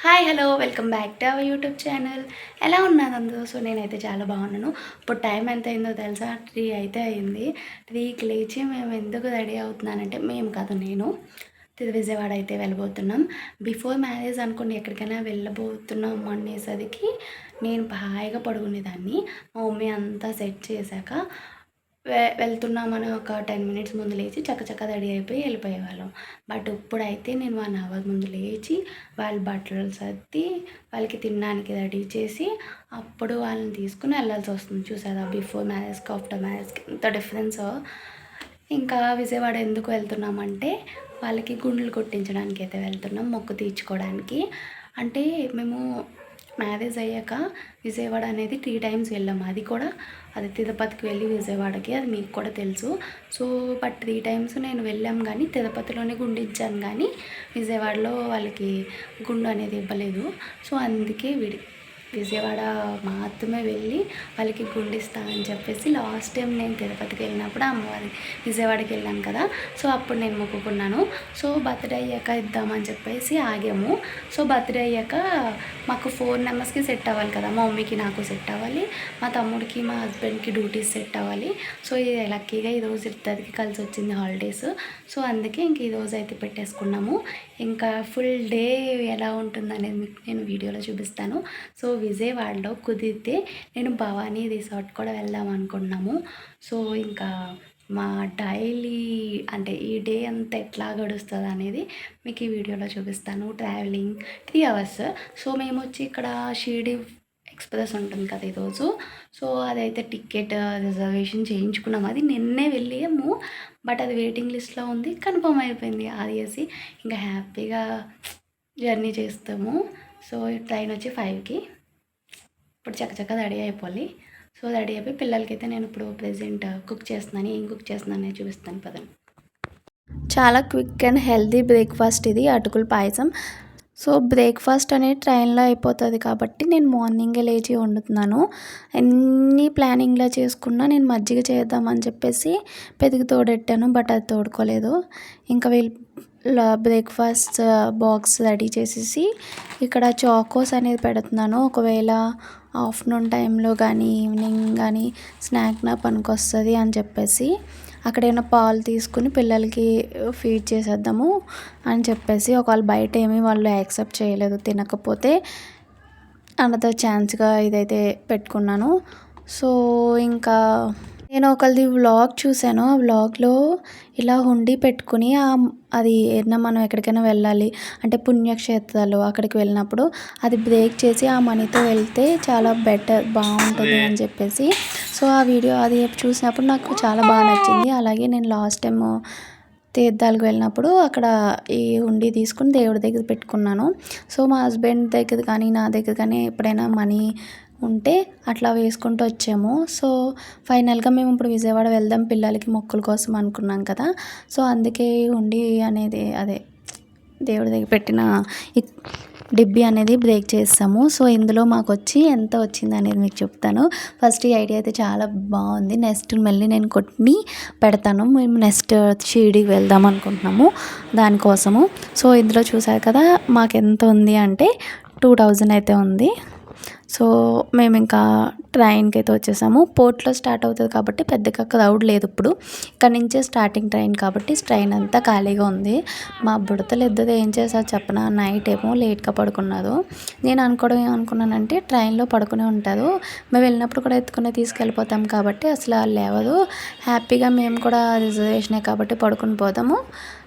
Hi hello welcome back to our YouTube channel. ఎలా ఉన్నారు అందరూ? సో నేనైతే చాలా బాగున్నాను. ఇప్పుడు టైం ఎంత అయిందో తెలుసా? 3 అయితే అయింది. 3కి లేచి మేము ఎందుకు రెడీ అవుతున్నానంటే, మేము కాదు నేను విజయవాడ అయితే వెళ్ళబోతున్నాం. బిఫోర్ మ్యారేజ్ అనుకోండి ఎక్కడికైనా వెళ్ళబోతున్నాం అనేసరికి నేను హాయిగా పడుకునేదాన్ని. మా మమ్మీ అంతా సెట్ చేశాక వెళ్తున్నామని ఒక 10 మినిట్స్ ముందు లేచి చక్కచక్క రెడీ అయిపోయి వెళ్ళిపోయేవాళ్ళం. బట్ ఇప్పుడైతే నేను 1 అవర్ ముందు లేచి వాళ్ళ బట్టలు సర్ది వాళ్ళకి తినడానికి రెడీ చేసి అప్పుడు వాళ్ళని తీసుకుని వెళ్ళాల్సి వస్తుంది. చూసారా, బిఫోర్ మ్యారేజ్కి ఆఫ్టర్ మ్యారేజ్కి ఎంత డిఫరెన్స్. ఇంకా విజయవాడ ఎందుకు వెళ్తున్నామంటే వాళ్ళకి గుండ్లు కొట్టించడానికి అయితే వెళ్తున్నాం, మొక్కు తీర్చుకోవడానికి. అంటే మేము మ్యారేజ్ అయ్యాక విజయవాడ అనేది 3 టైమ్స్ వెళ్ళాము. అది కూడా అది తిరుపతికి వెళ్ళి విజయవాడకి, అది మీకు కూడా తెలుసు. సో బట్ 3 టైమ్స్ నేను వెళ్ళాం, కానీ తిరుపతిలోనే గుండిచ్చాను, కానీ విజయవాడలో వాళ్ళకి గుండు అనేది ఇవ్వలేదు. సో అందుకే విజయవాడ మాత్రమే వెళ్ళి వాళ్ళకి గుండిస్తా అని చెప్పేసి లాస్ట్ టైం నేను తిరుపతికి వెళ్ళినప్పుడు అమ్మవారి విజయవాడకి వెళ్ళాను కదా, సో అప్పుడు నేను మొక్కుకున్నాను. సో బర్త్డే అయ్యాక ఇద్దామని చెప్పేసి ఆగాము. సో బర్త్డే అయ్యాక మాకు 4 మెంబర్స్కి సెట్ అవ్వాలి కదా, మా మమ్మీకి నాకు సెట్ అవ్వాలి, మా తమ్ముడికి మా హస్బెండ్కి డ్యూటీస్ సెట్ అవ్వాలి. సో ఇది లక్కీగా ఈరోజు ఇద్దరికి కలిసి వచ్చింది హాలిడేస్. సో అందుకే ఇంక ఈరోజు అయితే పెట్టేసుకున్నాము. ఇంకా ఫుల్ డే ఎలా ఉంటుందనేది మీకు నేను వీడియోలో చూపిస్తాను. సో విజయవాడలో కుదిరితే నేను భవానీ రిసార్ట్ కూడా వెళ్దాం అనుకున్నాము. సో ఇంకా మా డైలీ అంటే ఈ డే అంతా ఎట్లా గడుస్తుంది అనేది మీకు ఈ వీడియోలో చూపిస్తాను. Travelling 3 hours. సో మేము వచ్చి ఇక్కడ షిరిడి ఎక్స్ప్రెస్ ఉంటుంది కదా ఈరోజు, సో అదైతే టికెట్ రిజర్వేషన్ చేయించుకున్నాము. అది నిన్నే వెళ్ళాము, బట్ అది వెయిటింగ్ లిస్ట్లో ఉంది, కన్ఫర్మ్ అయిపోయింది అది వేసి ఇంకా హ్యాపీగా జర్నీ చేస్తాము. సో ట్రైన్ వచ్చి 5కి. ఇప్పుడు చక్కచక్క రెడీ అయిపోవాలి. సో రెడీ అయిపోయి పిల్లలకైతే నేను ఇప్పుడు ప్రెజెంట్ కుక్ చేస్తున్నాను. ఏం కుక్ చేస్తున్నాను అనేది చూపిస్తాను పదండి. చాలా క్విక్ అండ్ హెల్తీ బ్రేక్ఫాస్ట్ ఇది, అటుకుల పాయసం. సో బ్రేక్ఫాస్ట్ అనేది ట్రైన్లో అయిపోతుంది కాబట్టి నేను మార్నింగే లేచి వండుతున్నాను. ఎన్ని ప్లానింగ్లో చేసుకున్నా నేను మజ్జిగ చేద్దామని చెప్పేసి పెరుగు తోడెట్టాను, బట్ అది తోడుకోలేదు. ఇంకా బ్రేక్ఫాస్ట్ బాక్స్ రెడీ చేసేసి ఇక్కడ చాకోస్ అనేది పెడుతున్నాను. ఒకవేళ ఆఫ్టర్నూన్ టైంలో కానీ ఈవినింగ్ కానీ స్నాక్గా పనికొస్తుంది అని చెప్పేసి అక్కడైనా పాలు తీసుకుని పిల్లలకి ఫీడ్ చేసేద్దాము అని చెప్పేసి, ఒకవేళ బయట ఏమీ వాళ్ళు యాక్సెప్ట్ చేయలేదు తినకపోతే అనదర్ ఛాన్స్గా ఇదైతే పెట్టుకున్నాను. సో ఇంకా నేను ఒకరిది వ్లాగ్ చూశాను. ఆ వ్లాగ్లో ఇలా హుండీ పెట్టుకుని అది ఏదైనా మనం ఎక్కడికైనా వెళ్ళాలి అంటే పుణ్యక్షేత్రాలు అక్కడికి వెళ్ళినప్పుడు అది బ్రేక్ చేసి ఆ మనీతో వెళ్తే చాలా బాగుంటుంది అని చెప్పేసి, సో ఆ వీడియో అది చూసినప్పుడు నాకు చాలా బాగా నచ్చింది. అలాగే నేను లాస్ట్ టైం తీర్థాలకు వెళ్ళినప్పుడు అక్కడ ఈ హుండీ తీసుకుని దేవుడి దగ్గర పెట్టుకున్నాను. సో మా హస్బెండ్ దగ్గర కానీ నా దగ్గర కానీ ఎప్పుడైనా మనీ ఉంటే అట్లా వేసుకుంటూ వచ్చాము. సో ఫైనల్గా మేము ఇప్పుడు విజయవాడ వెళ్దాం పిల్లలకి మొక్కుల కోసం అనుకున్నాం కదా, సో అందుకే హుండీ అనేది అదే దేవుడి దగ్గర పెట్టిన డిబ్బి అనేది బ్రేక్ చేస్తాము. సో ఇందులో మాకు వచ్చి ఎంత వచ్చింది అనేది మీకు చెప్తాను. ఫస్ట్ ఈ ఐడియా అయితే చాలా బాగుంది. నెక్స్ట్ మళ్ళీ నేను కొట్టి పెడతాను. మేము నెక్స్ట్ షిరిడీకి వెళ్దాం అనుకుంటున్నాము దానికోసము. సో ఇందులో చూసారు కదా మాకు ఎంత ఉంది అంటే 2000 అయితే ఉంది. సో మేము ఇంకా ట్రైన్కి అయితే వచ్చేసాము. పోర్ట్లో స్టార్ట్ అవుతుంది కాబట్టి పెద్దగా క్రౌడ్ లేదు. ఇప్పుడు ఇక్కడ నుంచే స్టార్టింగ్ ట్రైన్ కాబట్టి ట్రైన్ అంతా ఖాళీగా ఉంది. మా బుడతలు ఇద్దరు ఏం చేశారు చెప్పనా, నైట్ ఏమో లేట్గా పడుకున్నారు. నేను అనుకోవడం ఏమనుకున్నానంటే ట్రైన్లో పడుకునే ఉంటారు, మేము వెళ్ళినప్పుడు కూడా ఎత్తుకునే తీసుకెళ్ళిపోతాం కాబట్టి అసలు లేవదు, హ్యాపీగా మేము కూడా రిజర్వేషనే కాబట్టి పడుకుని పోదాము.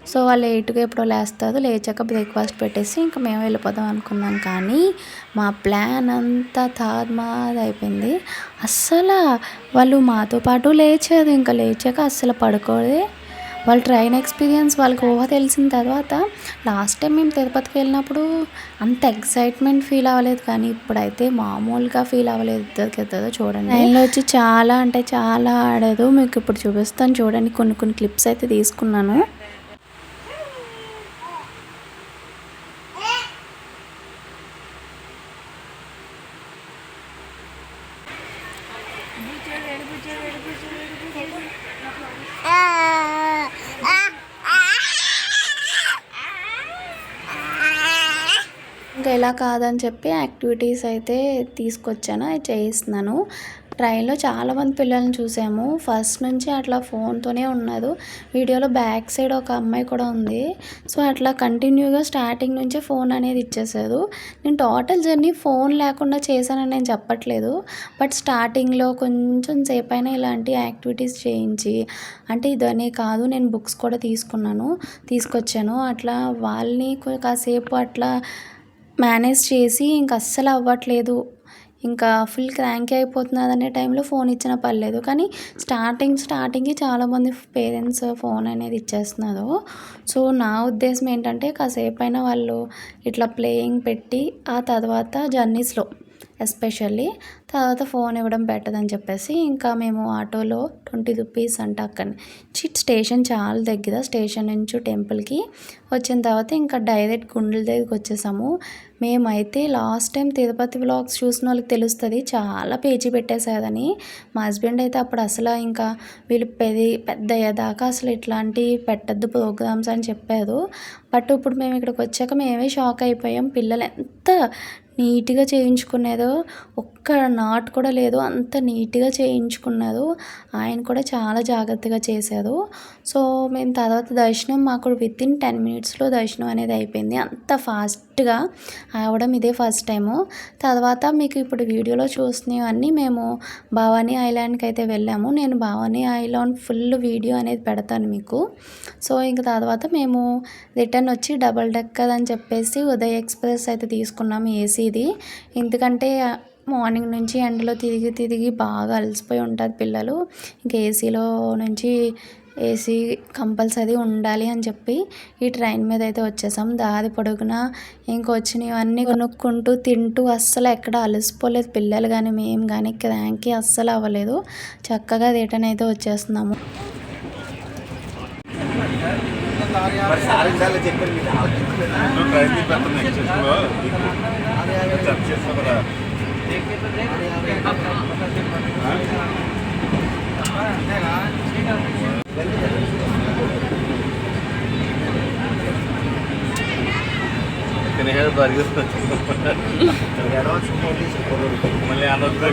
సో వాళ్ళు 8కి ఎప్పుడో లేస్తారు, లేచాక బ్రేక్ఫాస్ట్ పెట్టేసి ఇంకా మేము వెళ్ళిపోదాం అనుకున్నాం. కానీ మా ప్లాన్ అంతా తారుమారు అయిపోయింది. అస్సలు వాళ్ళు మాతో పాటు లేచారు, ఇంకా లేచాక అస్సలు పడుకోదే. వాళ్ళ ట్రైన్ ఎక్స్పీరియన్స్ వాళ్ళకి ఊహ తెలిసిన తర్వాత లాస్ట్ టైం మేము తిరుపతికి వెళ్ళినప్పుడు అంత ఎక్సైట్మెంట్ ఫీల్ అవ్వలేదు, కానీ ఇప్పుడైతే మామూలుగా ఫీల్ అవ్వలేదు. ఇద్దరికిద్దరు చూడండి, ట్రైన్లో వచ్చి చాలా అంటే చాలా ఆడేదు. మీకు ఇప్పుడు చూపిస్తాను చూడండి, కొన్ని క్లిప్స్ అయితే తీసుకున్నాను. ఇంకా ఇలా కాదని చెప్పి యాక్టివిటీస్ అయితే తీసుకొచ్చాను, అవి చేయిస్తున్నాను. ట్రైన్లో చాలామంది పిల్లల్ని చూసాము. ఫస్ట్ నుంచి అట్లా ఫోన్తోనే ఉన్నారు. వీడియోలో బ్యాక్ సైడ్ ఒక అమ్మాయి కూడా ఉంది. సో అట్లా కంటిన్యూగా స్టార్టింగ్ నుంచే ఫోన్ అనేది ఇచ్చేసారు. నేను టోటల్ జర్నీ ఫోన్ లేకుండా చేశానని నేను చెప్పట్లేదు. బట్ స్టార్టింగ్లో కొంచెం సేపైనా ఇలాంటి యాక్టివిటీస్ చేయించి, అంటే ఇదనే కాదు, నేను బుక్స్ కూడా తీసుకొచ్చాను. అట్లా వాళ్ళని కాసేపు అట్లా మేనేజ్ చేసి ఇంక అస్సలు అవ్వట్లేదు, ఇంకా ఫుల్ క్రాంకీ అయిపోతున్నదనే టైంలో ఫోన్ ఇచ్చినా పర్లేదు. కానీ స్టార్టింగ్‌కి చాలామంది పేరెంట్స్ ఫోన్ అనేది ఇచ్చేస్తున్నారు. సో నా ఉద్దేశం ఏంటంటే కాసేపైనా వాళ్ళు ఇట్లా ప్లేయింగ్ పెట్టి ఆ తర్వాత జర్నీస్‌లో ఎస్పెషల్లీ తర్వాత ఫోన్ ఇవ్వడం బెటర్ అని చెప్పేసి ఇంకా మేము ఆటోలో 20 రూపీస్ అంట అక్కడి స్టేషన్ చాలా దగ్గర. స్టేషన్ నుంచి టెంపుల్కి వచ్చిన తర్వాత ఇంకా డైరెక్ట్ గుండెల దగ్గరికి వచ్చేసాము. మేమైతే లాస్ట్ టైం తిరుపతి వ్లాగ్స్ చూసిన వాళ్ళకి తెలుస్తుంది చాలా పేచీ పెట్టేసేదని. మా హస్బెండ్ అయితే అప్పుడు అసలు ఇంకా వీళ్ళు పెద్ద అయ్యేదాకా అసలు ఇట్లాంటి పెట్టద్దు ప్రోగ్రామ్స్ అని చెప్పారు. బట్ ఇప్పుడు మేము ఇక్కడికి వచ్చాక మేమే షాక్ అయిపోయాం. పిల్లలు ఎంత నీట్గా చేయించుకునేదో, ఒక్క నాట్ కూడా లేదు, అంత నీట్గా చేయించుకున్నారు. ఆయన కూడా చాలా జాగ్రత్తగా చేశారు. సో మేము తర్వాత దర్శనం మాకు వితిన్ 10 మినిట్స్లో దర్శనం అనేది అయిపోయింది. అంత ఫాస్ట్గా అవడం ఇదే ఫస్ట్ టైము. తర్వాత మీకు ఇప్పుడు వీడియోలో చూస్తున్నవన్నీ మేము భవానీ ఐలాండ్కి అయితే వెళ్ళాము. నేను భవానీ ఐలాండ్ ఫుల్ వీడియో అనేది పెడతాను మీకు. సో ఇంక తర్వాత మేము రిటర్న్ వచ్చి డబల్ డెక్కర్ అని చెప్పేసి ఉదయ్ ఎక్స్ప్రెస్ అయితే తీసుకున్నాము ఏసీది. ఎందుకంటే మార్నింగ్ నుంచి ఎండలో తిరిగి బాగా అలసిపోయి ఉంటారు పిల్లలు. ఇంకా ఏసీ కంపల్సరీ ఉండాలి అని చెప్పి ఈ ట్రైన్ మీద అయితే వచ్చేసాం. దారి పొడుగునా ఇంకొచ్చినవన్నీ కొనుక్కుంటూ తింటూ అస్సలు ఎక్కడ అలసిపోలేదు పిల్లలు కానీ మేము కానీ. క్రాంకీ అస్సలు అవ్వలేదు. చక్కగా రిటర్న్ అయితే వచ్చేస్తున్నాము. మళ్ళీ అనొద్దు.